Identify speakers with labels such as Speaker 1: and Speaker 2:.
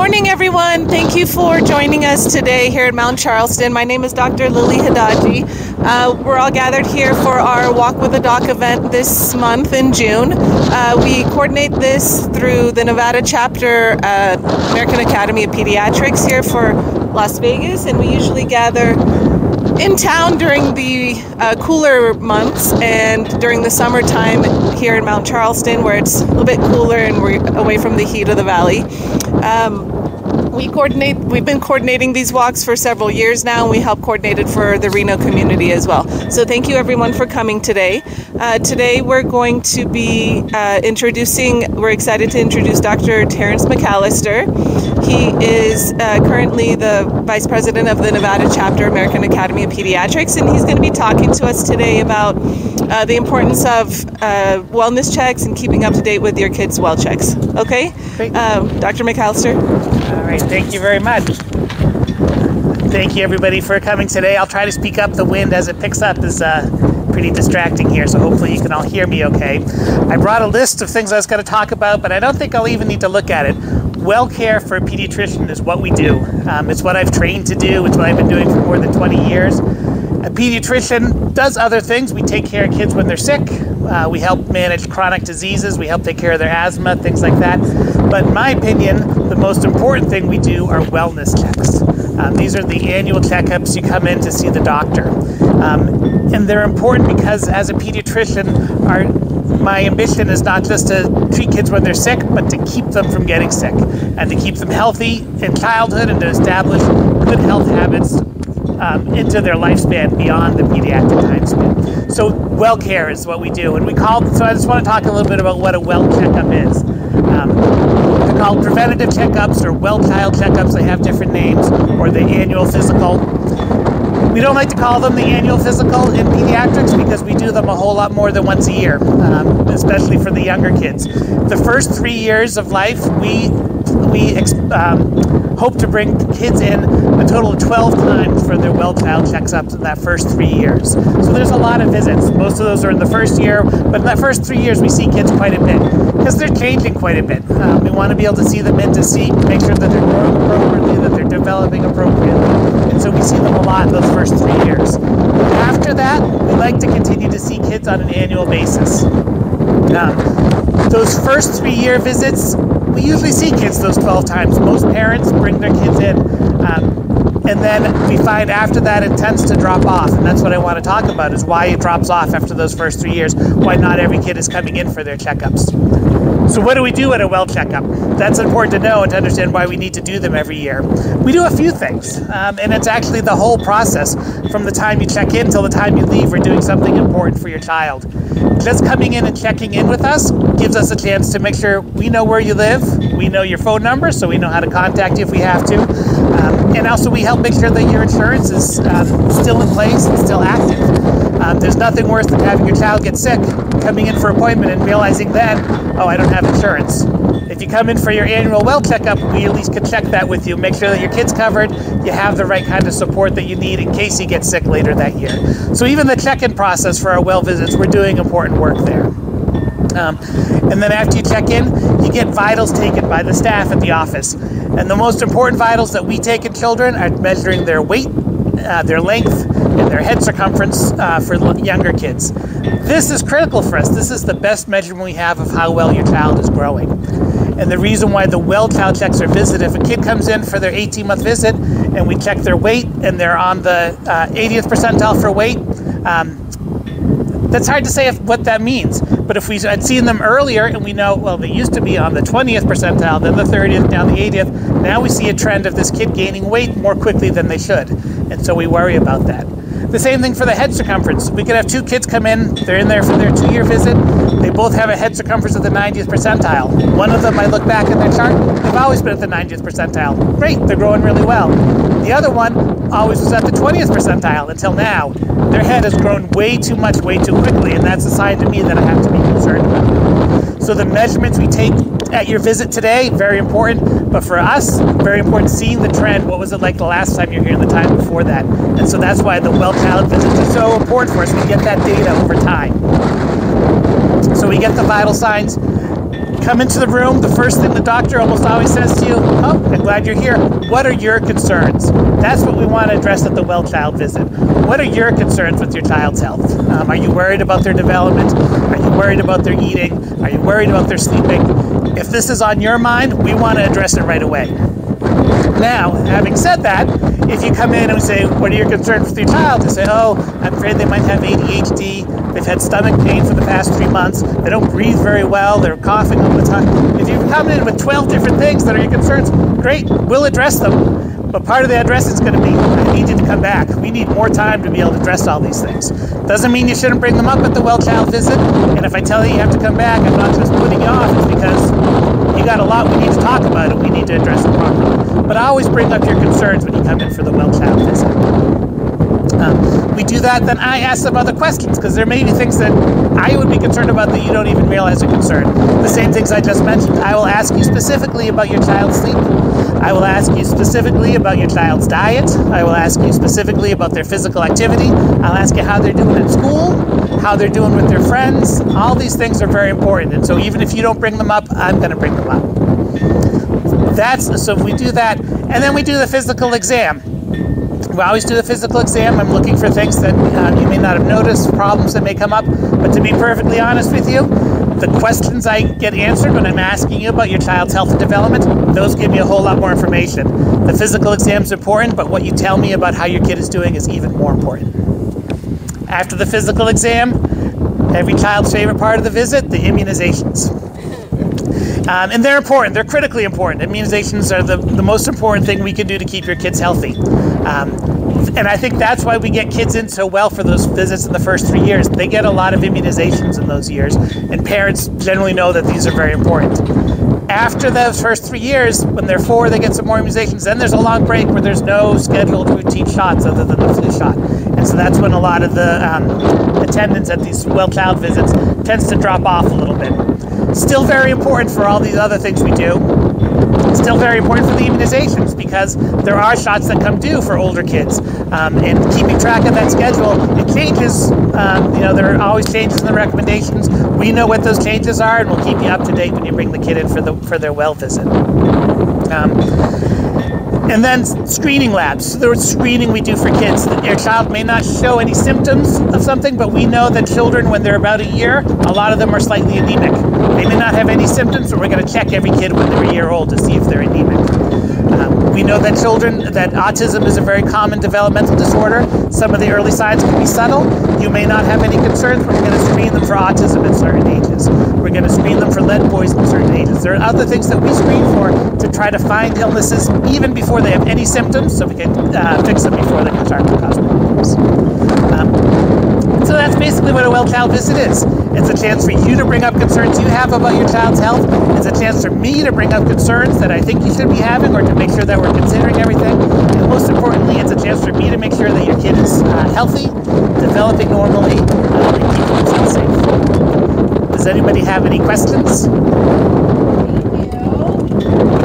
Speaker 1: morning, everyone. Thank you for joining us today here at Mount Charleston. My name is Dr. Lily Hadaji. We're all gathered here for our Walk with a Doc event this month in June. We coordinate this through the Nevada chapter, American Academy of Pediatrics here for Las Vegas, and we usually gather in town during the cooler months and during the summertime here in Mount Charleston, where it's a little bit cooler and we're away from the heat of the valley. We've been coordinating these walks for several years now, and we help coordinate it for the Reno community as well. So thank you everyone for coming today. Today we're going to be we're excited to introduce Dr. Terrence McAllister. He is currently the Vice President of the Nevada Chapter, American Academy of Pediatrics, and he's going to be talking to us today about the importance of wellness checks and keeping up to date with your kids' well checks. Okay?
Speaker 2: Great.
Speaker 1: Dr. McAllister?
Speaker 2: All right, thank you very much. Thank you everybody for coming today. I'll try to speak up. The wind as it picks up is pretty distracting here, so hopefully you can all hear me okay. I brought a list of things I was going to talk about, but I don't think I'll even need to look at it. Well care for a pediatrician is what we do. It's what I've trained to do. It's what I've been doing for more than 20 years. A pediatrician does other things. We take care of kids when they're sick. We help manage chronic diseases. We help take care of their asthma, things like that. But in my opinion, the most important thing we do are wellness checks. These are the annual checkups. You come in to see the doctor. And they're important because as a pediatrician, my ambition is not just to treat kids when they're sick, but to keep them from getting sick and to keep them healthy in childhood and to establish good health habits into their lifespan beyond the pediatric time span. So well care is what we do. And so I just want to talk a little bit about what a well checkup is. They're called preventative checkups or well child checkups. They have different names, or the annual physical. We don't like to call them the annual physical in pediatrics because we do them a whole lot more than once a year, especially for the younger kids. The first 3 years of life, we hope to bring kids in a total of 12 times for their well child checkups in that first 3 years. So there's a lot of visits. Most of those are in the first year, but in that first 3 years we see kids quite a bit because they're changing quite a bit. We want to be able to see them in to make sure that they're growing appropriately, that they're developing appropriately. And so we see them a lot in those first 3 years. After that, we like to continue to see kids on an annual basis. Those first 3 year visits, we usually see kids those 12 times. Most parents bring their kids in. And then we find after that it tends to drop off. And that's what I want to talk about, is why it drops off after those first 3 years, why not every kid is coming in for their checkups. So what do we do at a well checkup? That's important to know and to understand why we need to do them every year. We do a few things, and it's actually the whole process. From the time you check in till the time you leave, we're doing something important for your child. Just coming in and checking in with us gives us a chance to make sure we know where you live, we know your phone number, so we know how to contact you if we have to, and also we help make sure that your insurance is still in place and still active. There's nothing worse than having your child get sick, coming in for an appointment and realizing then, oh, I don't have insurance. If you come in for your annual well checkup, we at least can check that with you, make sure that your kid's covered, you have the right kind of support that you need in case you get sick later that year. So even the check-in process for our well visits, we're doing important work there. And then after you check in, you get vitals taken by the staff at the office. And the most important vitals that we take in children are measuring their weight, their length, and their head circumference for younger kids. This is critical for us. This is the best measurement we have of how well your child is growing. And the reason why the well child checks are visited, if a kid comes in for their 18-month visit and we check their weight and they're on the 80th percentile for weight, that's hard to say what that means. But if we had seen them earlier and we know, well, they used to be on the 20th percentile, then the 30th, now the 80th, now we see a trend of this kid gaining weight more quickly than they should. And so we worry about that. The same thing for the head circumference. We could have two kids come in, they're in there for their 2 year visit, they both have a head circumference of the 90th percentile. One of them, I look back in their chart, they've always been at the 90th percentile. Great, they're growing really well. The other one always was at the 20th percentile until now. Their head has grown way too much, way too quickly, and that's a sign to me that I have to be concerned about. So the measurements we take at your visit today, very important, but for us, very important seeing the trend. What was it like the last time you were here and the time before that? And so that's why the well child visits are so important for us. We get that data over time. So we get the vital signs, come into the room, the first thing the doctor almost always says to you, oh, I'm glad you're here. What are your concerns? That's what we want to address at the well child visit. What are your concerns with your child's health? Are you worried about their development? Are you worried about their eating? Are you worried about their sleeping? If this is on your mind, we want to address it right away. Now, having said that, if you come in and say, what are your concerns with your child? They say, oh, I'm afraid they might have ADHD. They've had stomach pain for the past 3 months. They don't breathe very well. They're coughing all the time. If you come in with 12 different things that are your concerns, great, we'll address them. But part of the address is going to be, I need you to come back. We need more time to be able to address all these things. Doesn't mean you shouldn't bring them up at the well child visit. And if I tell you you have to come back, I'm not just putting you off. It's because you got a lot we need to talk about and we need to address it properly. But I always bring up your concerns when you come in for the well child visit. We do that, then I ask some other questions, because there may be things that I would be concerned about that you don't even realize are concerned. The same things I just mentioned. I will ask you specifically about your child's sleep. I will ask you specifically about your child's diet. I will ask you specifically about their physical activity. I'll ask you how they're doing in school, how they're doing with their friends. All these things are very important, and so even if you don't bring them up, I'm going to bring them up. So we do that, and then we do the physical exam. We always do the physical exam. I'm looking for things that you may not have noticed, problems that may come up. But to be perfectly honest with you, the questions I get answered when I'm asking you about your child's health and development, those give me a whole lot more information. The physical exam is important, but what you tell me about how your kid is doing is even more important. After the physical exam, every child's favorite part of the visit, the immunizations. And they're important. They're critically important. Immunizations are the most important thing we can do to keep your kids healthy. And I think that's why we get kids in so well for those visits in the first 3 years. They get a lot of immunizations in those years, and parents generally know that these are very important. After those first 3 years, when they're 4, they get some more immunizations. Then there's a long break where there's no scheduled routine shots other than the flu shot. And so that's when a lot of the attendance at these well child visits tends to drop off a little bit. Still very important for all these other things we do. Still very important for the immunizations, because there are shots that come due for older kids. And keeping track of that schedule, it changes. There are always changes in the recommendations. We know what those changes are, and we'll keep you up to date when you bring the kid in for their well visit. And then screening labs. So there's screening we do for kids. Your child may not show any symptoms of something, but we know that children, when they're about a year, a lot of them are slightly anemic. They may not have any symptoms, but we're going to check every kid when they're a year old to see if they're anemic. We know that that autism is a very common developmental disorder. Some of the early signs can be subtle. You may not have any concerns, but we're going to screen them for autism at certain ages. We're going to screen them for lead poisoning at certain ages. There are other things that we screen for to try to find illnesses even before they have any symptoms, so we can fix them before they can start to cause problems. So that's basically what a well child visit is. It's a chance for you to bring up concerns you have about your child's health. It's a chance for me to bring up concerns that I think you should be having, or to make sure that we're considering everything. And most importantly, it's a chance for me to make sure that your kid is healthy, developing normally, and keeping themselves safe. Does anybody have any questions?
Speaker 3: Thank you.